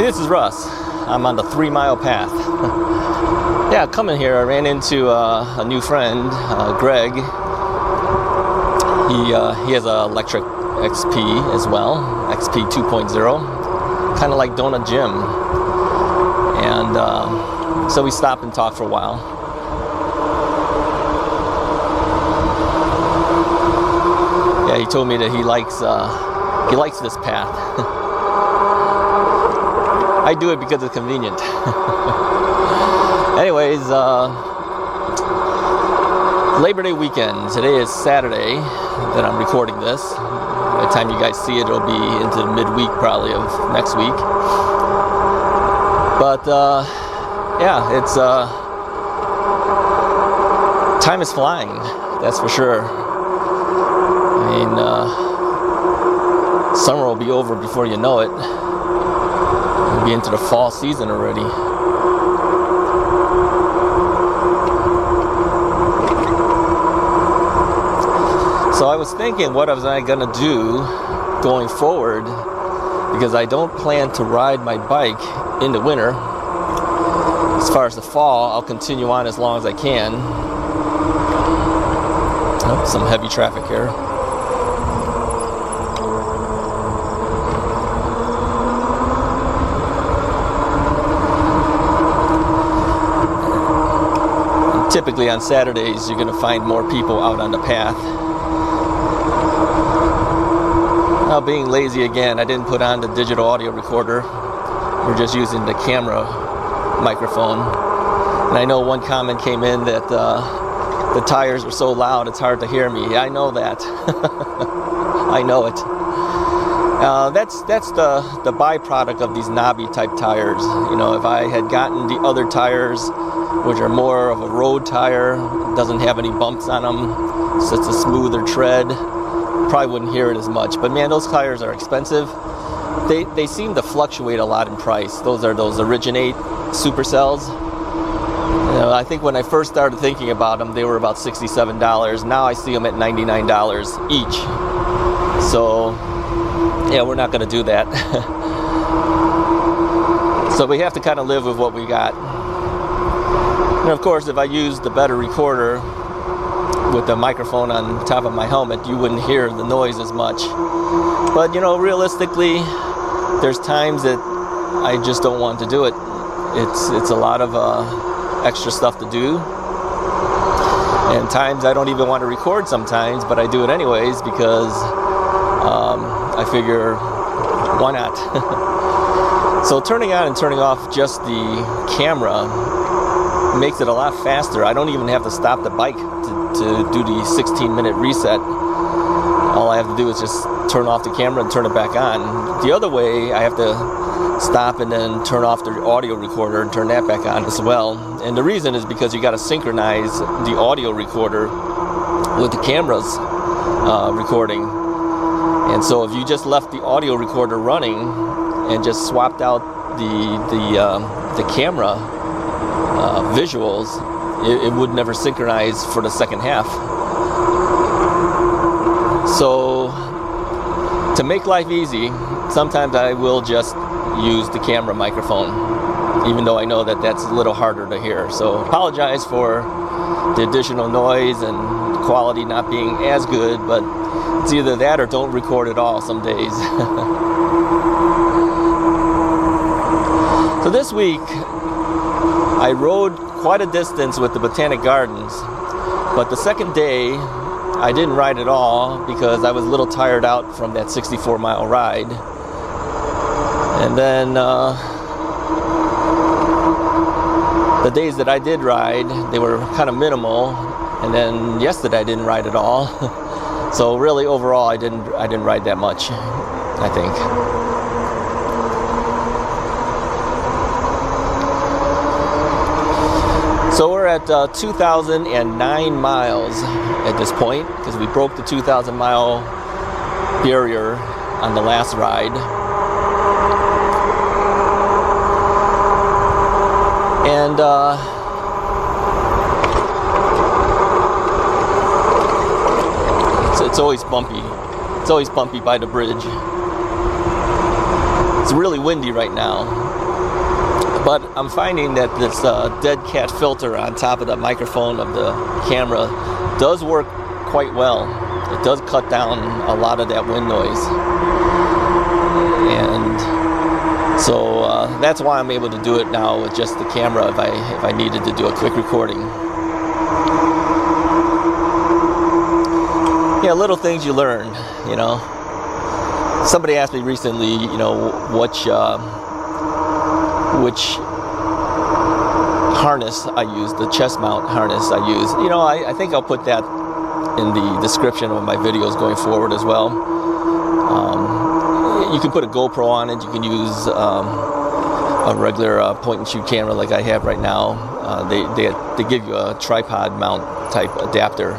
This is Russ. I'm on the 3 Mile Path. Yeah, coming here, I ran into a new friend, Greg. He has an electric XP as well, XP 2.0, kind of like Donut Jim. And so we stopped and talked for a while. Yeah, he told me that he likes this path. I do it because it's convenient. Anyways, Labor Day weekend. Today is Saturday that I'm recording this. By the time you guys see it, it'll be into the midweek probably of next week. But yeah, it's time is flying. That's for sure. I mean, summer will be over before you know it. We'll be into the fall season already. So I was thinking, what was I gonna do going forward? Because I don't plan to ride my bike in the winter. As far as the fall, I'll continue on as long as I can. Oh, some heavy traffic here. Typically on Saturdays, you're going to find more people out on the path. Now, being lazy again, I didn't put on the digital audio recorder. We're just using the camera microphone. And I know one comment came in that the tires are so loud it's hard to hear me. I know that. I know it. That's the byproduct of these knobby type tires. You know, if I had gotten the other tires, which are more of a road tire, doesn't have any bumps on them, so it's a smoother tread, probably wouldn't hear it as much. But man, those tires are expensive. They seem to fluctuate a lot in price. Those are those Originate supercells. You know, I think when I first started thinking about them, they were about $67. Now I see them at $99 each. So yeah, we're not going to do that. So we have to kind of live with what we got. And of course, if I used the better recorder with the microphone on top of my helmet, you wouldn't hear the noise as much. But you know, realistically, there's times that I just don't want to do it. It's a lot of extra stuff to do, and times I don't even want to record sometimes, but I do it anyways because I figure, why not? So turning on and turning off just the camera makes it a lot faster. I don't even have to stop the bike to do the 16-minute reset. All I have to do is just turn off the camera and turn it back on. The other way, I have to stop and then turn off the audio recorder and turn that back on as well. And the reason is because you got to synchronize the audio recorder with the camera's recording. And so if you just left the audio recorder running and just swapped out the camera visuals, it would never synchronize for the second half. So to make life easy, sometimes I will just use the camera microphone, even though I know that that's a little harder to hear. So apologize for the additional noise and quality not being as good, but it's either that or don't record at all some days. So this week, I rode quite a distance with the Botanic Gardens, but the second day, I didn't ride at all because I was a little tired out from that 64-mile ride. And then the days that I did ride, they were kind of minimal. And then yesterday I didn't ride at all. So really overall I didn't ride that much, I think. So we're at 2,009 miles at this point because we broke the 2,000-mile barrier on the last ride. And it's always bumpy. It's always bumpy by the bridge. It's really windy right now. But I'm finding that this dead cat filter on top of the microphone of the camera does work quite well. It does cut down a lot of that wind noise. And so that's why I'm able to do it now with just the camera if I needed to do a quick recording. Yeah, little things you learn, you know. Somebody asked me recently, you know, which harness I use, the chest mount harness I use. You know, I think I'll put that in the description of my videos going forward as well. You can put a GoPro on it. You can use a regular point and shoot camera like I have right now. They give you a tripod mount type adapter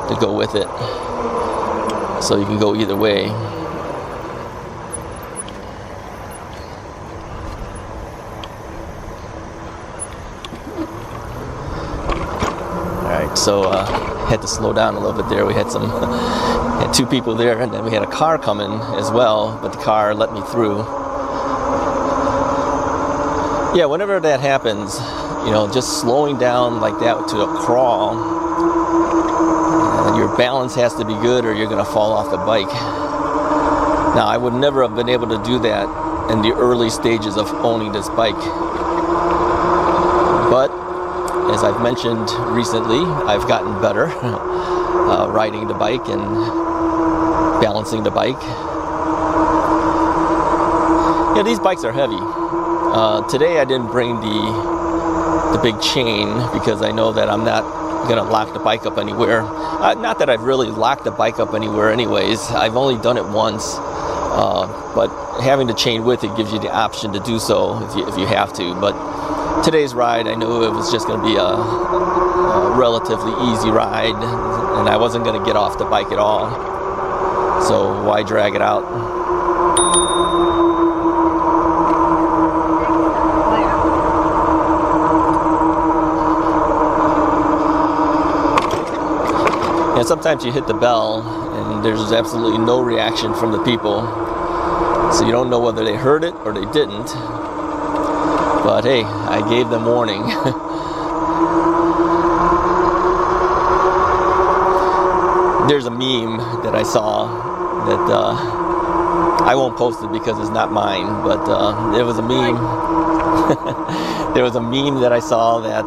to go with it, so you can go either way. Alright, so had to slow down a little bit there. We had had two people there, and then we had a car coming as well, but the car let me through. Yeah, whenever that happens, you know, just slowing down like that to a crawl, your balance has to be good or you're going to fall off the bike. Now, I would never have been able to do that in the early stages of owning this bike. But as I've mentioned recently, I've gotten better riding the bike and balancing the bike. Yeah, these bikes are heavy. Today I didn't bring the big chain because I know that I'm not going to lock the bike up anywhere. Not that I've really locked the bike up anywhere anyways. I've only done it once. But having the chain with it gives you the option to do so if you have to. But today's ride, I knew it was just going to be a relatively easy ride, and I wasn't going to get off the bike at all. So why drag it out? And sometimes you hit the bell and there's absolutely no reaction from the people. So you don't know whether they heard it or they didn't. But hey, I gave them warning. There's a meme that I saw that I won't post it because it's not mine, but there was a meme. There was a meme that I saw that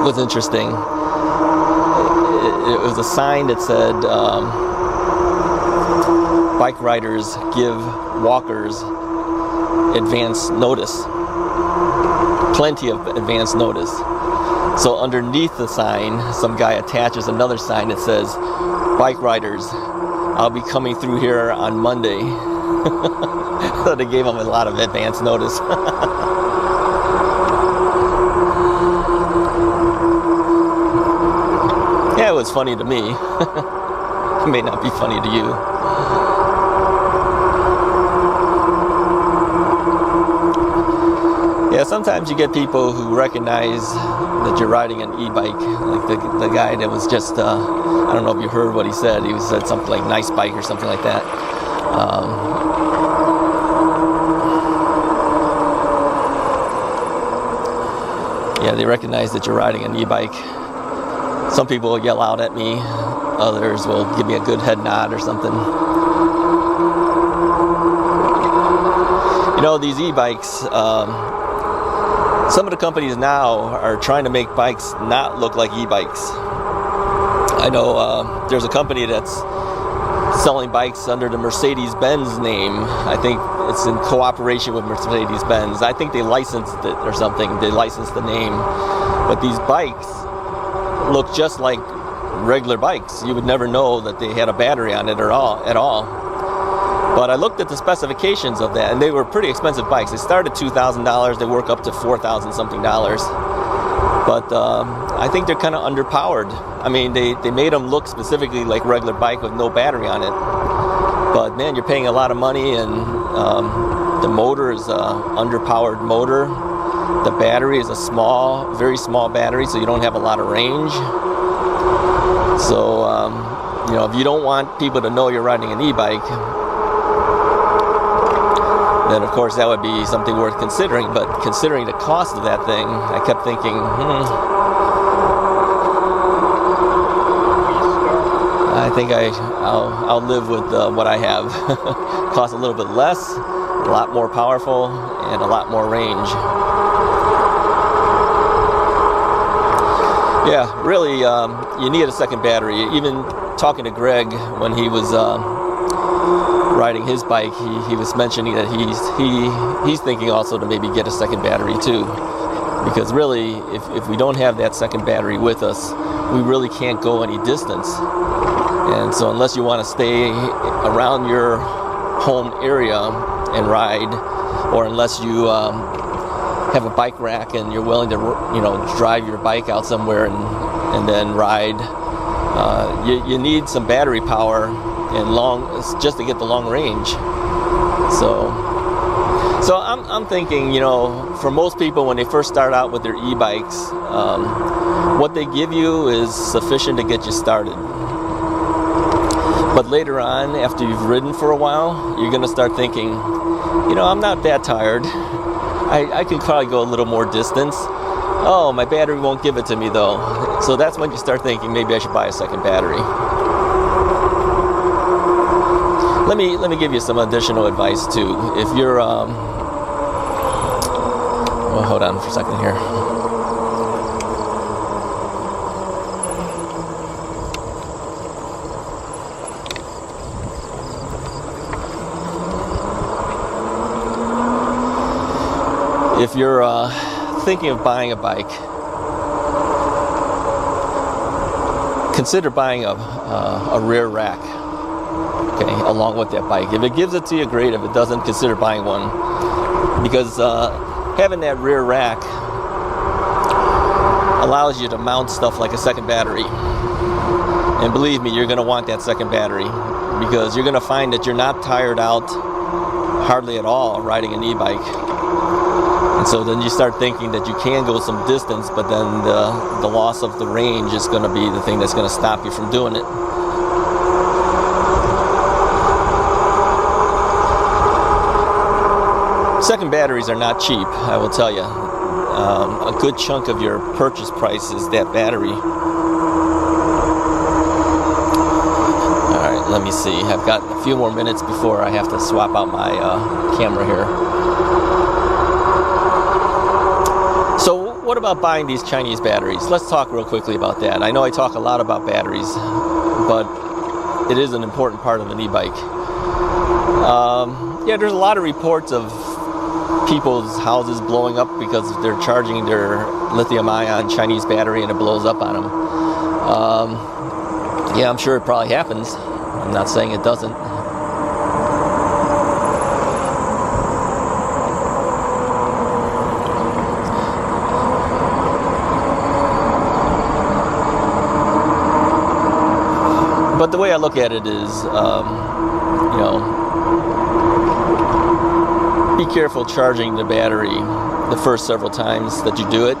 was interesting. It was a sign that said, bike riders give walkers advance notice. Plenty of advance notice. So underneath the sign, some guy attaches another sign that says, bike riders, I'll be coming through here on Monday. So they gave him a lot of advance notice. Yeah, it was funny to me. It may not be funny to you. Yeah, sometimes you get people who recognize that you're riding an e-bike, like the guy that was just, I don't know if you heard what he said. He said something like nice bike or something like that. Yeah, they recognize that you're riding an e-bike. Some people will yell out at me, others will give me a good head nod or something. You know, these e-bikes, some of the companies now are trying to make bikes not look like e-bikes. I know there's a company that's selling bikes under the Mercedes-Benz name. I think it's in cooperation with Mercedes-Benz. I think they licensed it or something. They licensed the name. But these bikes look just like regular bikes. You would never know that they had a battery on it at all. But I looked at the specifications of that, and they were pretty expensive bikes. They start at $2,000. They work up to $4,000 something. But I think they're kind of underpowered. I mean, they made them look specifically like regular bike with no battery on it. But man, you're paying a lot of money, and the motor is a underpowered motor. The battery is a small, very small battery, so you don't have a lot of range. So, you know, if you don't want people to know you're riding an e-bike, then of course that would be something worth considering. But considering the cost of that thing, I kept thinking, I think I'll live with what I have. Costs a little bit less, a lot more powerful, and a lot more range. Yeah, really, you need a second battery. Even talking to Greg when he was riding his bike, he was mentioning that he's thinking also to maybe get a second battery too, because really, if we don't have that second battery with us, we really can't go any distance. And so unless you want to stay around your home area and ride, or unless you have a bike rack and you're willing to, drive your bike out somewhere and then ride, you need some battery power and just to get the long range. So I'm thinking, for most people when they first start out with their e-bikes, what they give you is sufficient to get you started. But later on, after you've ridden for a while, you're going to start thinking, I'm not that tired. I can probably go a little more distance. Oh, my battery won't give it to me though. So that's when you start thinking maybe I should buy a second battery. Let me give you some additional advice too. If you're well, hold on for a second here. If you're thinking of buying a bike, consider buying a rear rack, okay, along with that bike. If it gives it to you, great. If it doesn't, consider buying one, because having that rear rack allows you to mount stuff like a second battery. And believe me, you're going to want that second battery, because you're going to find that you're not tired out hardly at all riding an e-bike. And so then you start thinking that you can go some distance, but then the loss of the range is going to be the thing that's going to stop you from doing it. Second batteries are not cheap, I will tell you. A good chunk of your purchase price is that battery. Alright, let me see. I've got a few more minutes before I have to swap out my camera here. So what about buying these Chinese batteries? Let's talk real quickly about that. I know I talk a lot about batteries, but it is an important part of an e-bike. Yeah, there's a lot of reports of people's houses blowing up because they're charging their lithium-ion Chinese battery and it blows up on them. Yeah, I'm sure it probably happens. I'm not saying it doesn't. But the way I look at it is, be careful charging the battery the first several times that you do it.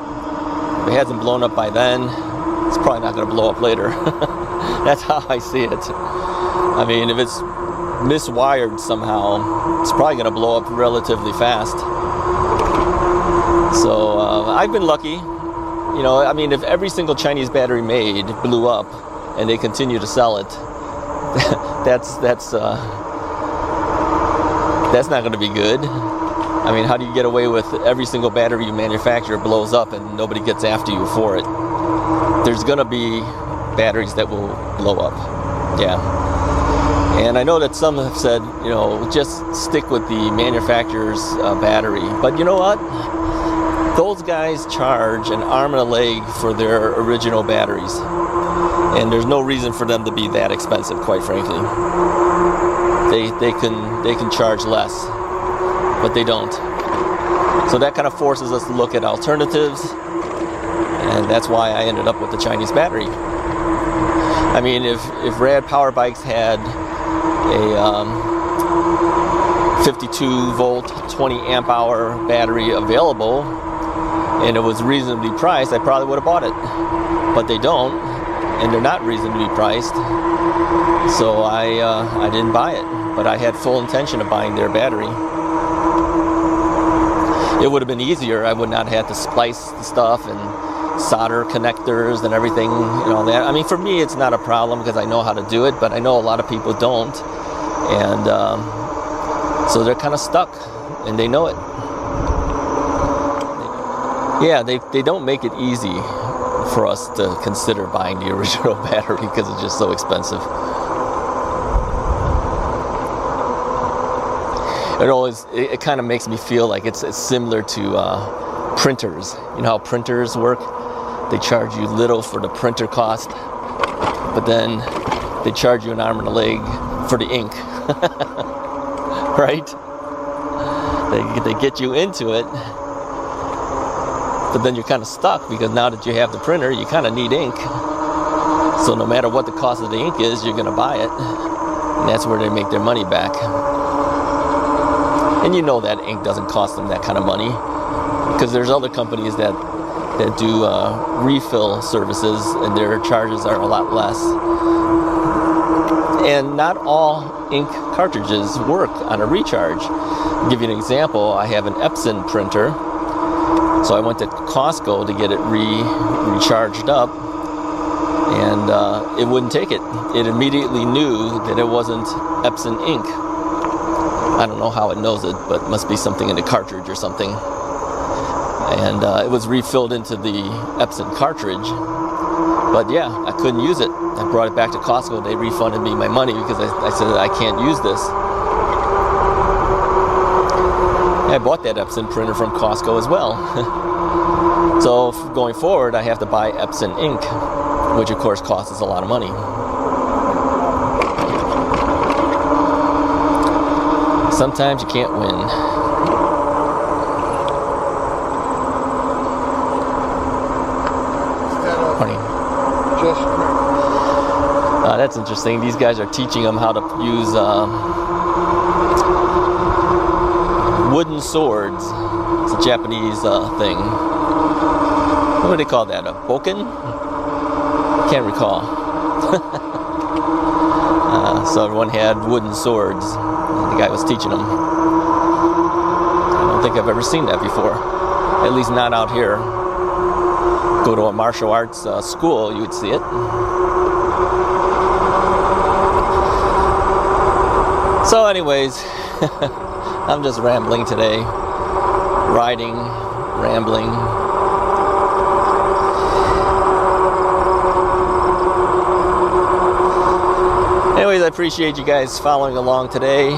If it hasn't blown up by then, it's probably not going to blow up later. That's how I see it. I mean, if it's miswired somehow, it's probably going to blow up relatively fast. So I've been lucky. I mean, if every single Chinese battery made blew up and they continue to sell it, that's not going to be good. I mean, how do you get away with every single battery you manufacture blows up and nobody gets after you for it? There's going to be batteries that will blow up. Yeah. And I know that some have said, just stick with the manufacturer's battery. But you know what? Those guys charge an arm and a leg for their original batteries. And there's no reason for them to be that expensive, quite frankly. They can charge less, but they don't. So that kind of forces us to look at alternatives, and that's why I ended up with the Chinese battery. I mean, if Rad Power Bikes had a 52 volt, 20 amp hour battery available, and it was reasonably priced, I probably would have bought it. But they don't, and they're not reasonably priced, so I didn't buy it. But I had full intention of buying their battery. it would have been easier. I would not have to splice the stuff and solder connectors and everything, and all that. I mean, for me, it's not a problem because I know how to do it, but I know a lot of people don't, and so they're kind of stuck, and they know it. Yeah, they don't make it easy for us to consider buying the original battery because it's just so expensive. It kind of makes me feel like it's similar to printers. You know how printers work? They charge you little for the printer cost, but then they charge you an arm and a leg for the ink, right? They get you into it, but then you're kind of stuck because now that you have the printer, you kind of need ink. So no matter what the cost of the ink is, you're going to buy it, and that's where they make their money back. And you know that ink doesn't cost them that kind of money because there's other companies that do refill services and their charges are a lot less. And not all ink cartridges work on a recharge. I'll give you an example. I have an Epson printer, so I went to Costco to get it recharged up, and it wouldn't take it. It immediately knew that it wasn't Epson ink. I don't know how it knows it, but it must be something in the cartridge or something. And it was refilled into the Epson cartridge. But yeah, I couldn't use it. I brought it back to Costco. They refunded me my money because I said I can't use this. I bought that Epson printer from Costco as well. So going forward, I have to buy Epson ink, which of course costs us a lot of money. Sometimes you can't win. That's interesting. These guys are teaching them how to use wooden swords. It's a Japanese thing. What do they call that? A bokken? Can't recall. So everyone had wooden swords. The guy was teaching them. I don't think I've ever seen that before. At least not out here. Go to a martial arts school, you would see it. So anyways, I'm just rambling today. Riding, rambling. Anyways, I appreciate you guys following along today.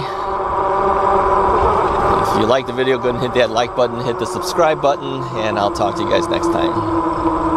If you like the video, go ahead and hit that like button, hit the subscribe button, and I'll talk to you guys next time.